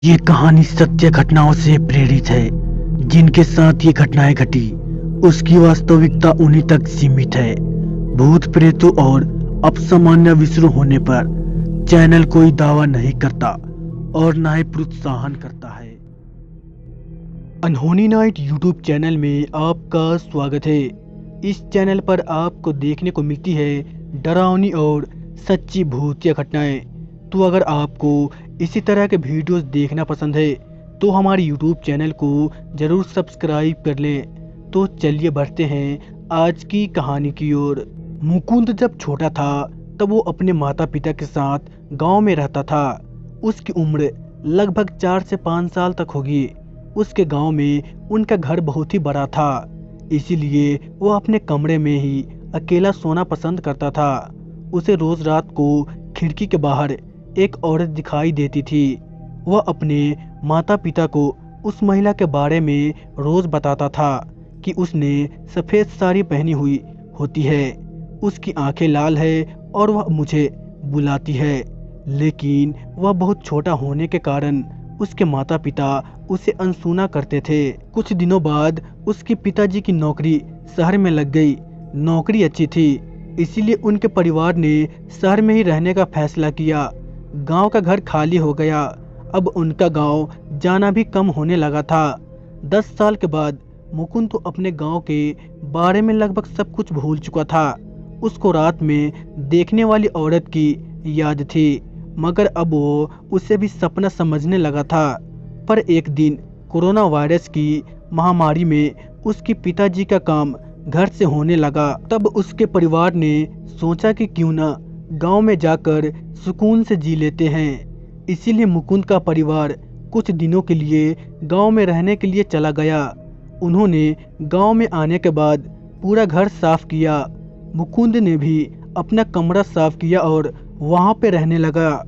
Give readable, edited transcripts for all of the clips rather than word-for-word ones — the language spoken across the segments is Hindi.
ये कहानी सत्य घटनाओं से प्रेरित है। जिनके साथ ये घटनाएं घटी उसकी वास्तविकता उन्हीं तक सीमित है। भूत प्रेतों और अपसामान्य विषयों होने पर चैनल कोई दावा नहीं करता और न ही प्रोत्साहन करता है। अनहोनी नाइट यूट्यूब चैनल में आपका स्वागत है। इस चैनल पर आपको देखने को मिलती है डरावनी और सच्ची भूतिया घटनाएं। तो अगर आपको इसी तरह के वीडियोस देखना पसंद है तो हमारे यूट्यूब चैनल को जरूर सब्सक्राइब कर लें। तो चलिए बढ़ते हैं आज की कहानी की ओर। मुकुंद जब छोटा था तब वो अपने माता पिता के साथ गांव में रहता था। उसकी उम्र लगभग 4 से 5 साल तक होगी। उसके गांव में उनका घर बहुत ही बड़ा था, इसीलिए वो अपने कमरे में ही अकेला सोना पसंद करता था। उसे रोज रात को खिड़की के बाहर एक औरत दिखाई देती थी। वह अपने माता पिता को उस महिला के बारे में रोज बताता था कि उसने सफ़ेद साड़ी पहनी हुई होती है, उसकी आंखें लाल है और वह मुझे बुलाती है। लेकिन वह बहुत छोटा होने के कारण उसके माता पिता उसे अनसुना करते थे। कुछ दिनों बाद उसके पिताजी की नौकरी शहर में लग गई। नौकरी अच्छी थी, इसीलिए उनके परिवार ने शहर में ही रहने का फैसला किया। गांव का घर खाली हो गया। अब उनका गांव जाना भी कम होने लगा था। 10 साल के बाद मुकुंद तो अपने गांव के बारे में लगभग सब कुछ भूल चुका था। उसको रात में देखने वाली औरत की याद थी, मगर अब वो उसे भी सपना समझने लगा था। पर एक दिन कोरोना वायरस की महामारी में उसके पिताजी का काम घर से होने लगा। तब उसके परिवार ने सोचा कि क्यों ना गांव में जाकर सुकून से जी लेते हैं। इसीलिए मुकुंद का परिवार कुछ दिनों के लिए गांव में रहने के लिए चला गया। उन्होंने गांव में आने के बाद पूरा घर साफ किया। मुकुंद ने भी अपना कमरा साफ किया और वहां पे रहने लगा।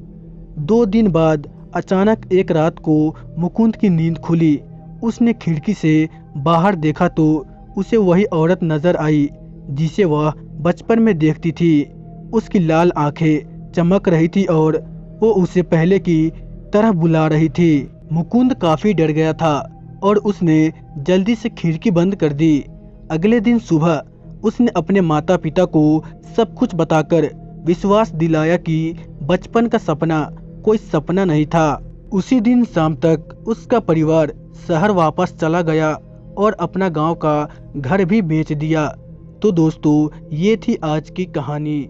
2 दिन बाद अचानक एक रात को मुकुंद की नींद खुली। उसने खिड़की से बाहर देखा तो उसे वही औरत नजर आई जिसे वह बचपन में देखती थी। उसकी लाल आंखें चमक रही थी और वो उसे पहले की तरह बुला रही थी। मुकुंद काफी डर गया था और उसने जल्दी से खिड़की बंद कर दी। अगले दिन सुबह उसने अपने माता पिता को सब कुछ बताकर विश्वास दिलाया कि बचपन का सपना कोई सपना नहीं था। उसी दिन शाम तक उसका परिवार शहर वापस चला गया और अपना गांव का घर भी बेच दिया। तो दोस्तों, ये थी आज की कहानी।